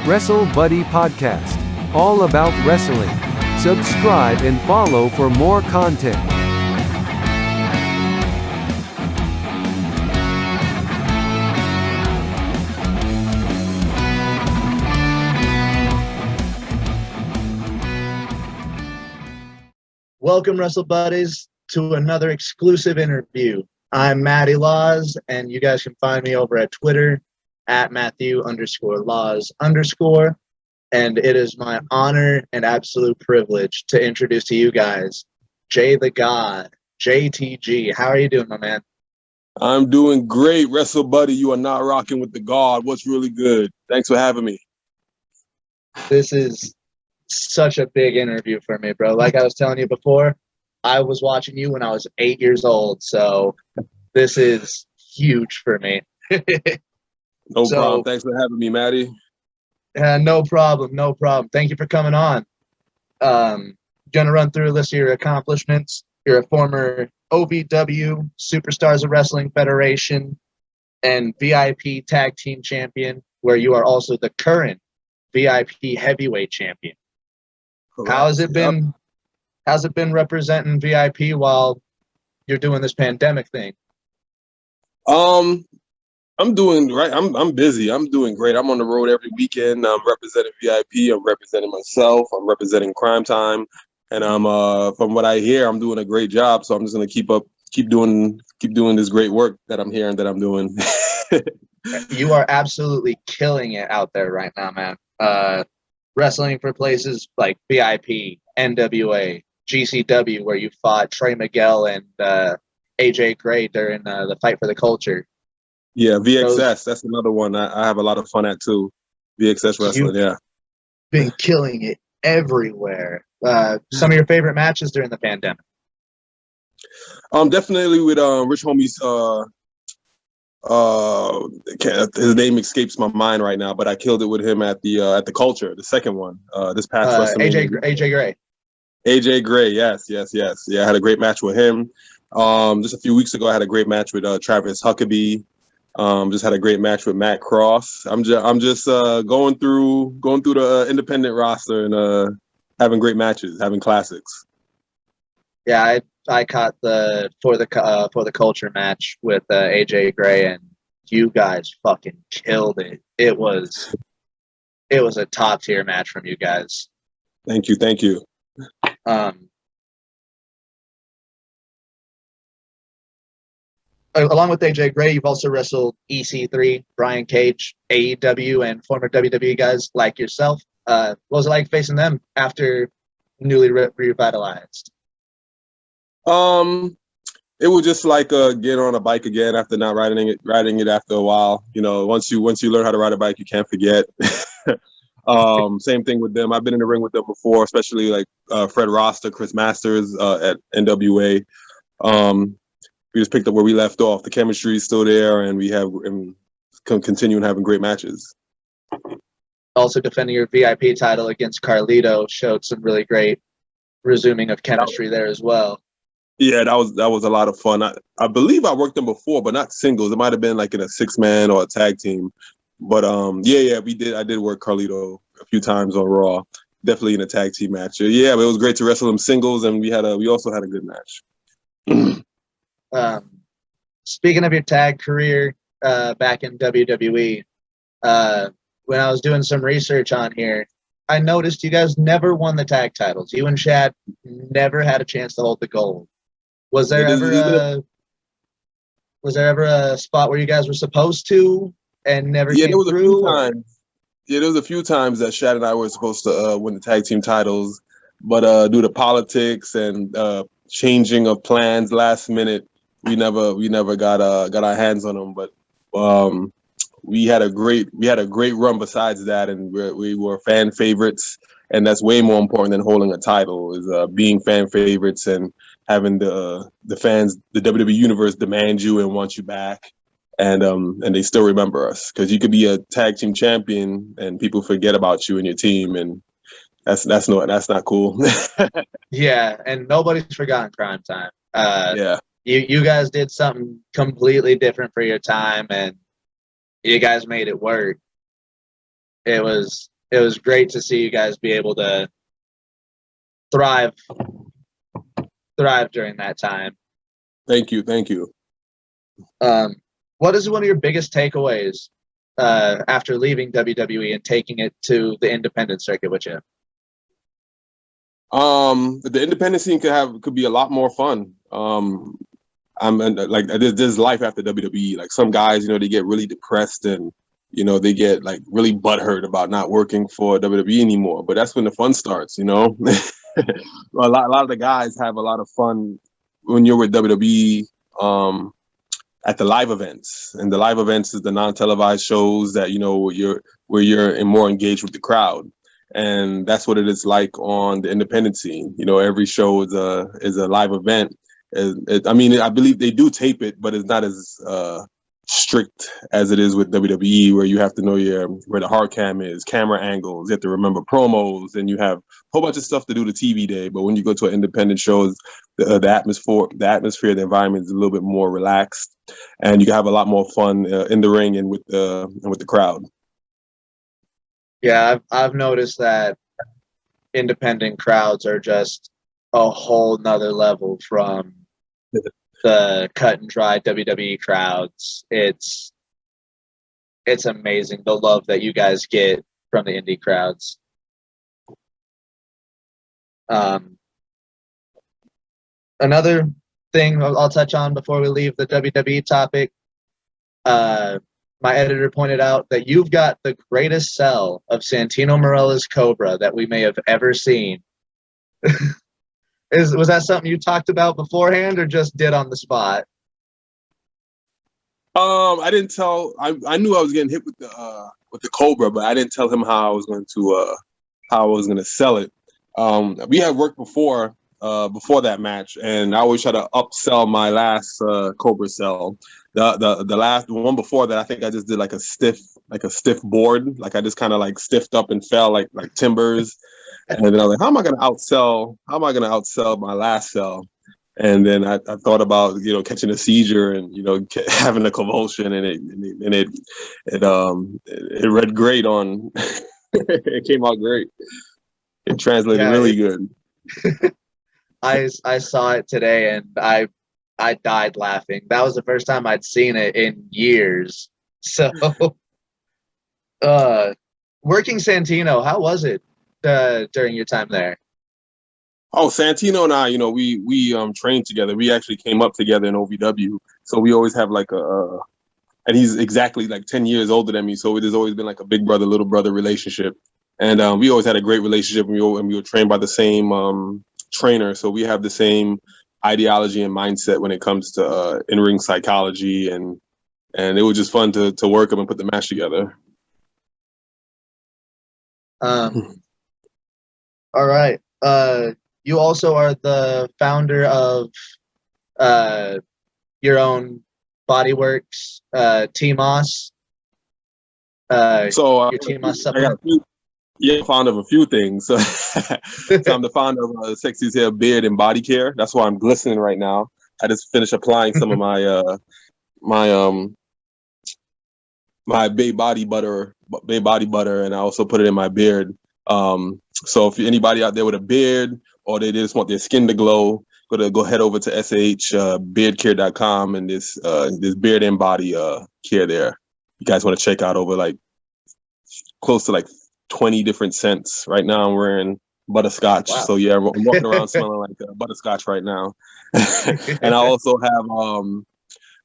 Wrestlebuddy Podcast. All about wrestling. Subscribe and follow for more content. Welcome, Wrestle Buddies, to another exclusive interview. I'm Matty Laws, and you guys can find me over at Twitter at Matthew_Laws_. And it is my honor and absolute privilege to introduce to you guys Jay the God, JTG. How are you doing, my man? I'm doing great, Wrestlebuddy. You are not rocking with the God. What's really good? Thanks for having me. This is such a big interview for me, bro. Like I was telling you before, I was watching you when I was 8 years old, so this is huge for me. No problem. Thanks for having me, Matty. No problem. Thank you for coming on. Gonna run through a list of your accomplishments. You're a former OVW Superstars of Wrestling Federation and VIP Tag Team Champion, where you are also the current VIP Heavyweight Champion. Correct. How's it been? How's it been representing VIP while you're doing this pandemic thing? I'm doing right. I'm busy. I'm doing great. I'm on the road every weekend. I'm representing VIP. I'm representing myself. I'm representing Crime Time, and I'm from what I hear, I'm doing a great job. So I'm just gonna keep doing this great work that I'm hearing that I'm doing. You are absolutely killing it out there right now, man. Wrestling for places like VIP, NWA, GCW, where you fought Trey Miguel and AJ Gray during the Fight for the Culture. Yeah, VXS. That's another one I have a lot of fun at too. VXS Wrestling, yeah. Been killing it everywhere. Some of your favorite matches during the pandemic? Definitely with Rich Homie's. His name escapes my mind right now, but I killed it with him at the Culture, the second one. This past WrestleMania. AJ Gray. AJ Gray, yes. Yeah, I had a great match with him. Just a few weeks ago, I had a great match with Travis Huckabee. Just had a great match with Matt Cross. I'm just going through the independent roster and having great matches, having classics. Yeah, I caught the for the Culture match with AJ Gray, and you guys fucking killed it. It was a top tier match from you guys. Thank you. Along with AJ Gray, you've also wrestled EC3, Brian Cage, AEW, and former WWE guys like yourself. What was it like facing them after newly revitalized? It was just like getting on a bike again after not riding it after a while. You know, once you learn how to ride a bike, you can't forget. Same thing with them. I've been in the ring with them before, especially like Fred Roster, Chris Masters at NWA. We just picked up where we left off. The chemistry is still there, and we have continuing having great matches. Also defending your VIP title against Carlito showed some really great resuming of chemistry there as well. Yeah, that was a lot of fun. I believe I worked them before, but not singles. It might have been like in a 6-man or a tag team. But we did. I did work Carlito a few times on Raw. Definitely in a tag team match. Yeah, but it was great to wrestle them singles, and we also had a good match. Speaking of your tag career back in WWE, when I was doing some research on here, I noticed you guys never won the tag titles. You and Shad never had a chance to hold the gold. Was there ever a spot where you guys were supposed to and never came through? There was a few times that Shad and I were supposed to win the tag team titles, but due to politics and changing of plans last minute, we never got our hands on them. But we had a great run besides that, and we were fan favorites, and that's way more important than holding a title, is being fan favorites and having the fans, the WWE universe, demand you and want you back, and they still remember us, because you could be a tag team champion and people forget about you and your team, and that's not cool. Yeah, and nobody's forgotten Crime Time. Yeah. You guys did something completely different for your time, and you guys made it work. It was was great to see you guys be able to thrive during that time. Thank you. What is one of your biggest takeaways after leaving WWE and taking it to the independent circuit with you? The independent scene could be a lot more fun. I'm like, there's life after WWE. Like, some guys, they get really depressed and they get like really butthurt about not working for WWE anymore. But that's when the fun starts. A lot of the guys have a lot of fun when you're with WWE at the live events, and the live events is the non-televised shows that where you're more engaged with the crowd. And that's what it is like on the independent scene. Every show is a live event. I believe they do tape it, but it's not as strict as it is with WWE, where you have to know where the hard cam is, camera angles. You have to remember promos, and you have a whole bunch of stuff to do the TV day. But when you go to an independent show, the atmosphere, the environment is a little bit more relaxed, and you can have a lot more fun in the ring and with the crowd. Yeah, I've noticed that independent crowds are just a whole nother level from the cut and dry WWE crowds. It's amazing, the love that you guys get from the indie crowds. Another thing I'll touch on before we leave the WWE topic. My editor pointed out that you've got the greatest sell of Santino Marella's Cobra that we may have ever seen. Was that something you talked about beforehand or just did on the spot? I didn't tell. I knew I was getting hit with the Cobra, but I didn't tell him how I was going to sell it. We had worked before that match, and I always try to upsell my last Cobra sell. The one before that, I think I just did like a stiff board. Like, I just kind of like stiffed up and fell like timbers. And then I was like, how am I going to outsell my last sell? And then I thought about, catching a seizure and, having a convulsion, and it read great on, it came out great. It translated really good. I saw it today and I died laughing. That was the first time I'd seen it in years. So, working Santino, how was it during your time there? Oh, Santino and I, we trained together. We actually came up together in OVW. So we always have like and he's exactly like 10 years older than me. So it has always been like a big brother, little brother relationship. And we always had a great relationship, and we were trained by the same trainer. So we have the same ideology and mindset when it comes to in-ring psychology, and it was just fun to work them and put the match together. All right. You also are the founder of your own bodyworks, Cenas. So your Cenas supplement. Founder of a few things. So I'm the founder of Sexy's Hair, Beard, and Body Care. That's why I'm glistening right now. I just finished applying some of my my Bay Body Butter, and I also put it in my beard. So if anybody out there with a beard, or they just want their skin to glow, go head over to shbeardcare.com, and this beard and body care there. You guys want to check out over like close to like 20 different scents. Right now I'm wearing butterscotch. Wow. So yeah, I'm walking around smelling like butterscotch right now. And I also have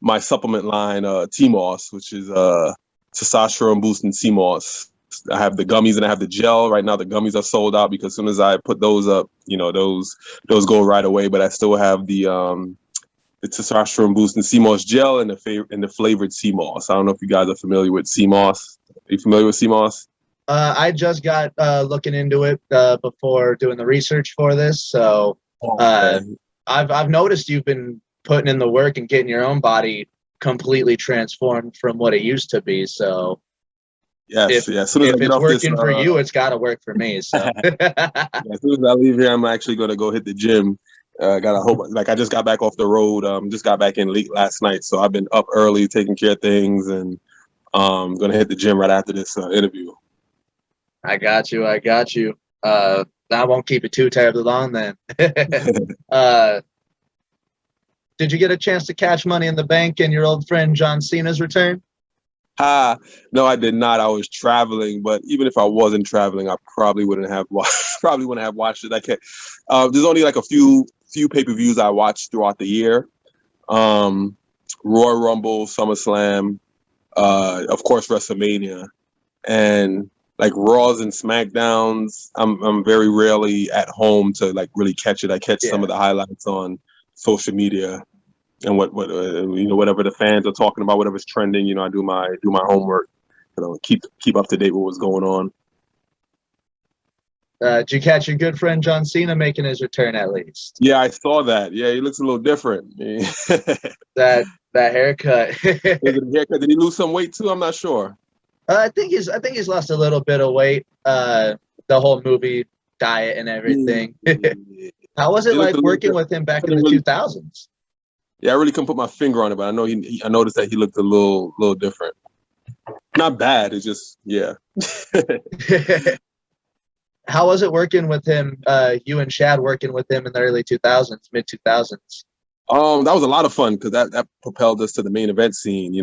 my supplement line, T-Moss, which is testosterone boosting Cenas. I have the gummies and I have the gel. Right now the gummies are sold out because as soon as I put those up, those go right away. But I still have the testosterone boosting Cenas gel and the flavored Cenas. I don't know if you guys are familiar with Cenas. Are you familiar with Cenas? I just got looking into it before doing the research for this. So I've noticed you've been putting in the work and getting your own body completely transformed from what it used to be. So yes, as soon as if it's working for you, it's got to work for me. So as soon as I leave here, I'm actually going to go hit the gym. I just got back off the road. Just got back in late last night, so I've been up early taking care of things, and going to hit the gym right after this interview. I got you. I won't keep it too terribly long then. Did you get a chance to catch Money in the Bank and your old friend John Cena's return? No, I did not. I was traveling, but even if I wasn't traveling, I probably wouldn't have watched it. I can't. There's only like a few pay-per-views I watched throughout the year. Royal Rumble, SummerSlam, of course WrestleMania, and like Raws and SmackDowns. I'm very rarely at home to like really catch it. I catch some of the highlights on social media and what whatever the fans are talking about, whatever's trending. I do my homework. Keep up to date with what's going on. Did you catch your good friend John Cena making his return at least? Yeah, I saw that. Yeah, he looks a little different. that haircut. Did he lose some weight too? I'm not sure. I think he's lost a little bit of weight. The whole movie diet and everything. How was it like working with him back in the 2000s? Yeah, I really couldn't put my finger on it, but I know I noticed that he looked a little different. Not bad. It's just How was it working with him? You and Shad working with him in the early 2000s, mid 2000s. That was a lot of fun because that propelled us to the main event scene.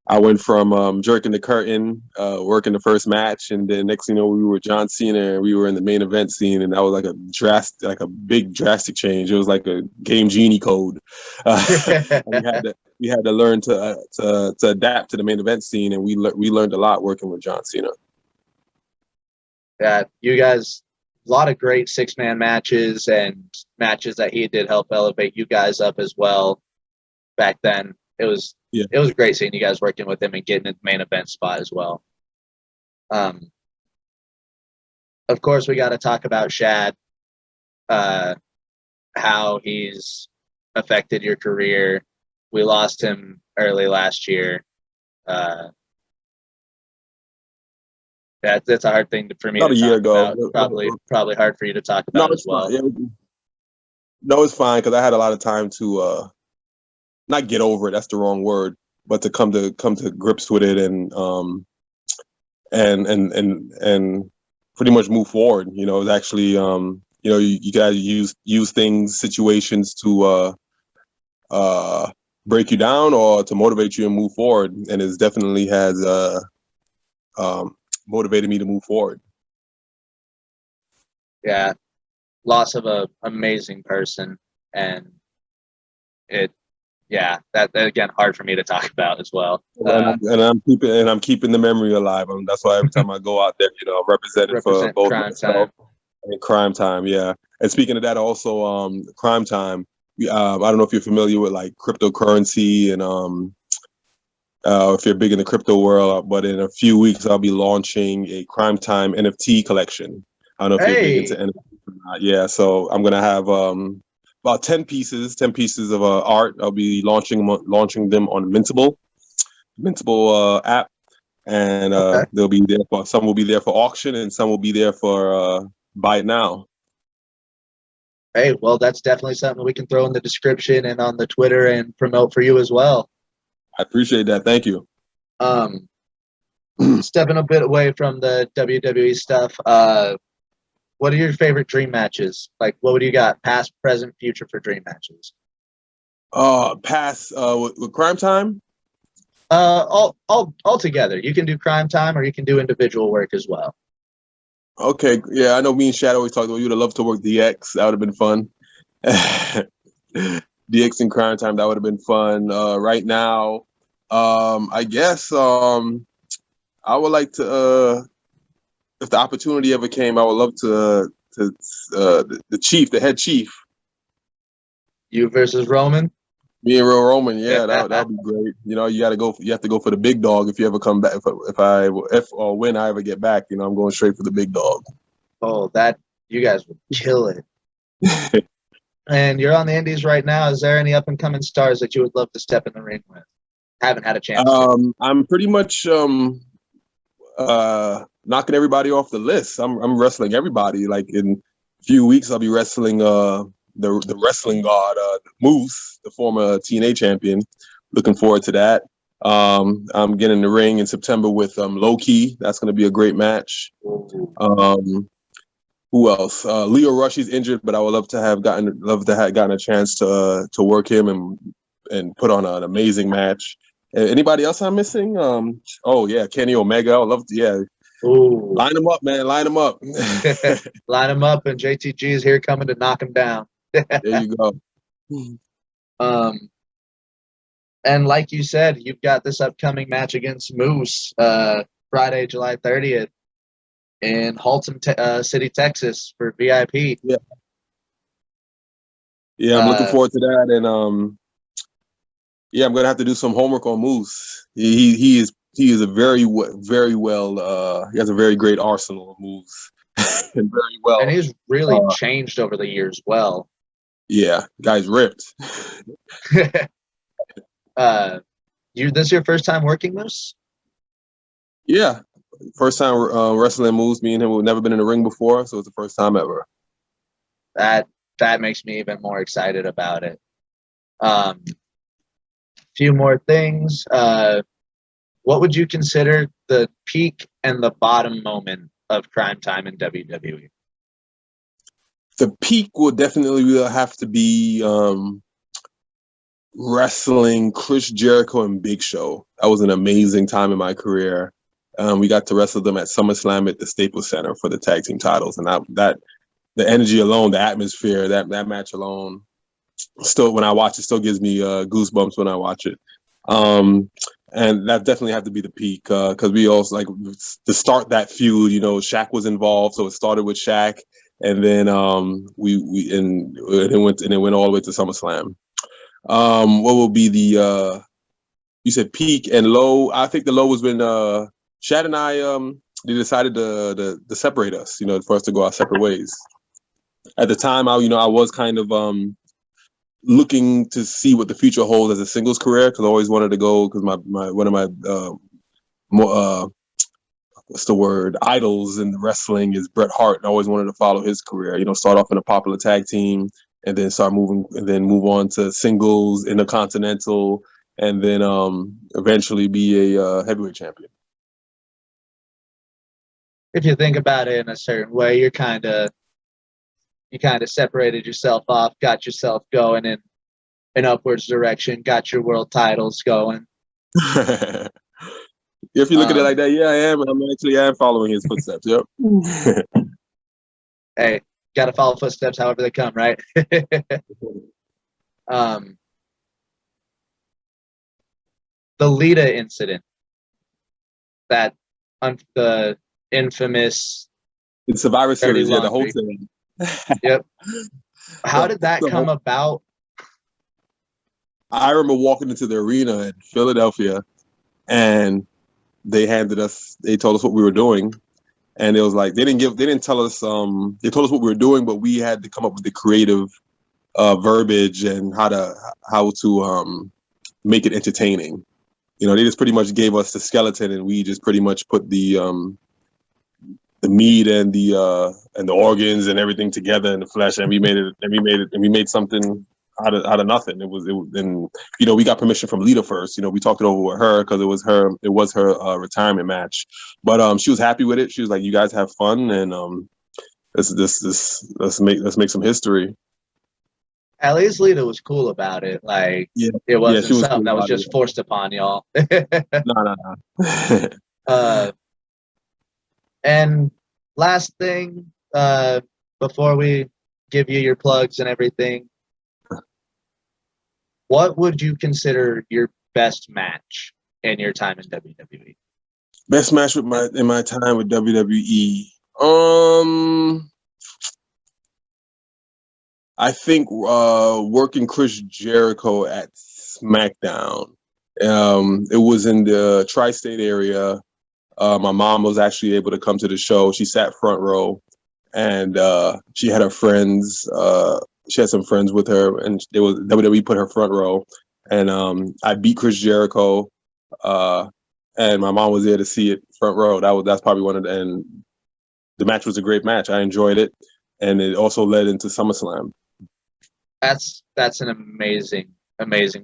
I went from jerking the curtain, working the first match, and then next thing you know, we were John Cena and we were in the main event scene, and that was like a big drastic change. It was like a Game Genie code. We had to learn to adapt to the main event scene, and we learned a lot working with John Cena. Yeah, you guys, a lot of great 6-man matches and matches that he did help elevate you guys up as well. Back then, it was great seeing you guys working with him and getting in the main event spot as well. Of course, we got to talk about Shad, how he's affected your career. We lost him early last year. That's a hard thing for me to talk about. Probably hard for you to talk about as well. No, it's fine because I had a lot of time to not get over it. That's the wrong word, but to come to grips with it and pretty much move forward. It's actually you guys use situations to break you down or to motivate you and move forward, and it definitely has motivated me to move forward. Yeah, loss of an amazing person, and that again hard for me to talk about as well. And I'm keeping the memory alive. That's why every time I go out there, I'm representing for both Crime Time and Crime Time. Yeah, and speaking of that, also Crime Time. I don't know if you're familiar with like cryptocurrency and if you're big in the crypto world, but in a few weeks I'll be launching a Crime Time NFT collection. I don't know if you're big into NFTs or not. Yeah, so I'm gonna have about 10 pieces of art. I'll be launching them on Mintable app, and they'll be there for some will be there for auction and some will be there for buy it now. Hey, well, that's definitely something we can throw in the description and on the Twitter and promote for you as well. I appreciate that. Thank you. Stepping a bit away from the WWE stuff, what are your favorite dream matches? Like, what do you got? Past, present, future for dream matches? Past with Crime Time? All together. You can do Crime Time or you can do individual work as well. Okay, yeah, I know me and Shadow always talked about you would have loved to work DX. That would have been fun. DX and Crime Time, that would have been fun. Right now, I guess I would like to, if the opportunity ever came, I would love to the head chief. You versus Roman? Me and Real Roman, yeah, that'd be great. You have to go for the big dog if you ever come back. If or when I ever get back, I'm going straight for the big dog. Oh, you guys would kill it. And you're on the Indies right now. Is there any up and coming stars that you would love to step in the ring with? Haven't had a chance. I'm pretty much knocking everybody off the list. I'm wrestling everybody. Like in a few weeks, I'll be wrestling the wrestling god Moose, the former TNA champion. Looking forward to that. I'm getting in the ring in September with Low Key. That's going to be a great match. Who else? Leo Rush, he's injured, but I would love to have gotten a chance to work him and put on an amazing match. Anybody else I'm missing? Oh yeah, Kenny Omega. I would love to. Yeah, Ooh. line them up, man. Line them up. Line them up, and JTG is here coming to knock him down. There you go. And like you said, you've got this upcoming match against Moose Friday, July 30th in Haltom City, Texas for VIP. Yeah, I'm looking forward to that, and I'm gonna have to do some homework on Moose. He is a very well. He has a very great arsenal of moves, and very well. And he's really changed over the years. Well, yeah, guy's ripped. This your first time working Moose? Yeah, first time wrestling Moose. Me and him, we've never been in the ring before, so it's the first time ever. That makes me even more excited about it. Few more things. What would you consider the peak and the bottom moment of Crime Time in WWE? The peak will definitely have to be wrestling Chris Jericho and Big Show. That was an amazing time in my career. We got to wrestle them at SummerSlam at the Staples Center for the tag team titles, and that the energy alone, the atmosphere, that match alone, still when I watch it, still gives me goosebumps when I watch it. And that definitely had to be the peak because we also like to start that feud. You know, Shaq was involved, so it started with Shaq, and then it went all the way to SummerSlam. What will be the you said peak and low? I think the low was when Shad and I they decided to separate us, you know, for us to go our separate ways. At the time, I was kind of looking to see what the future holds as a singles career because I always wanted to go because one of my what's the word, idols in wrestling is Bret Hart, and I always wanted to follow his career. You know, start off in a popular tag team and then move on to singles, intercontinental, and then eventually be a heavyweight champion. If you think about it in a certain way, you kind of separated yourself off, got yourself going in an upwards direction, got your world titles going. If you look at it like that, yeah, I am. I am following his footsteps. Yep. Hey, got to follow footsteps however they come, right? The Lita incident, the infamous in Survivor Series, the whole thing. Yep. How did that come about? I remember walking into the arena in Philadelphia, and they told us what we were doing, and it was like they didn't tell us they told us what we were doing, but we had to come up with the creative verbiage and how to make it entertaining. You know, they just pretty much gave us the skeleton, and we just pretty much put the meat and the organs and everything together in the flesh, and we made something out of nothing. It was and you know, we got permission from Lita first. You know, we talked it over with her because it was her retirement match, but she was happy with it. She was like, "You guys have fun, and let's make some history." At least Lita was cool about it. Like, it wasn't something cool that was just forced upon y'all. No. And last thing, before we give you your plugs and everything, what would you consider your best match in your time in WWE? Best match in my time with WWE. I think working Chris Jericho at SmackDown. It was in the tri-state area. My mom was actually able to come to the show. She sat front row, and she had her friends. She had some friends with her, and WWE put her front row. And I beat Chris Jericho, and my mom was there to see it front row. That's probably one of the. And the match was a great match. I enjoyed it, and it also led into SummerSlam. That's an amazing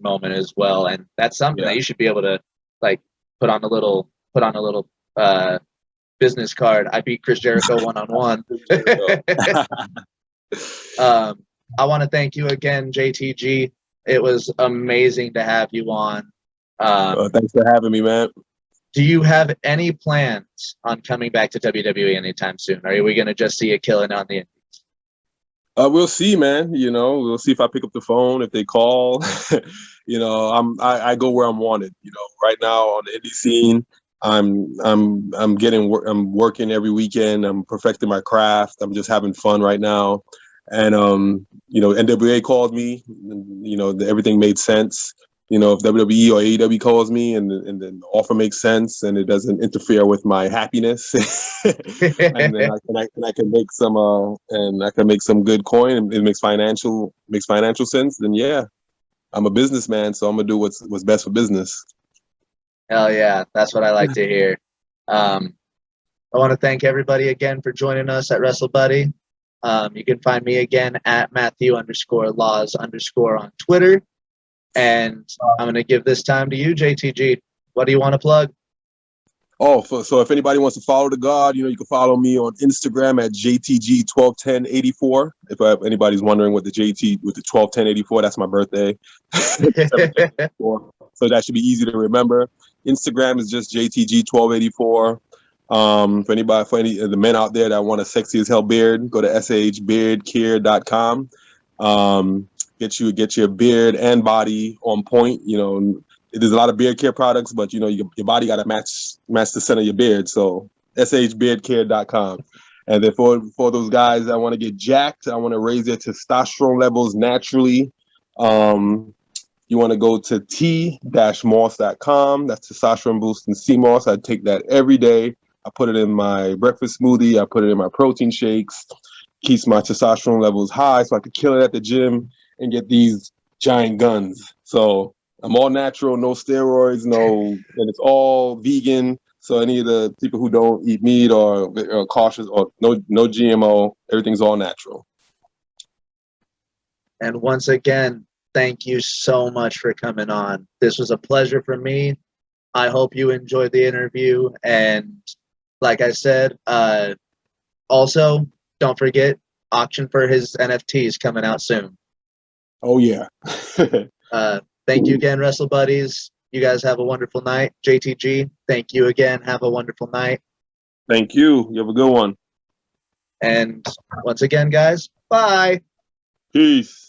moment as well, and that's something that you should be able to like put on a little business card. I beat Chris Jericho 1-on-1. I want to thank you again, JTG. It was amazing to have you on. Thanks for having me, man. Do you have any plans on coming back to WWE anytime soon? Are we going to just see you killing on the indies? We'll see, man. We'll see if I pick up the phone, if they call. I go where I'm wanted. Right now on the indie scene, I'm working every weekend. I'm perfecting my craft. I'm just having fun right now. And NWA called me. Everything made sense. If WWE or AEW calls me and the offer makes sense and it doesn't interfere with my happiness, and then I can make some good coin and it makes financial sense, then yeah, I'm a businessman, so I'm gonna do what's best for business. Hell yeah, that's what I like to hear. I want to thank everybody again for joining us at Wrestlebuddy. You can find me again at Matthew_Laws_ on Twitter. And I'm going to give this time to you, JTG. What do you want to plug? So if anybody wants to follow the God, you can follow me on Instagram at JTG 121084. If anybody's wondering what the 121084, that's my birthday. So that should be easy to remember. Instagram is just JTG 1284. For any of the men out there that want a sexy as hell beard, go to shbeardcare.com. Get your beard and body on point. There's a lot of beard care products, but your body got to match the center of your beard. So shbeardcare.com. And then for those guys that want to get jacked, I want to raise their testosterone levels naturally. You want to go to t-moss.com. That's testosterone boosting sea moss. I take that every day. I put it in my breakfast smoothie. I put it in my protein shakes. Keeps my testosterone levels high so I could kill it at the gym and get these giant guns. So I'm all natural, no steroids, and it's all vegan. So any of the people who don't eat meat or are cautious or no GMO, everything's all natural. And once again, thank you so much for coming on. This was a pleasure for me. I hope you enjoyed the interview. And like I said, also, don't forget, auction for his NFTs coming out soon. Oh, yeah. Thank you again, Wrestle Buddies. You guys have a wonderful night. JTG, thank you again. Have a wonderful night. Thank you. You have a good one. And once again, guys, bye. Peace.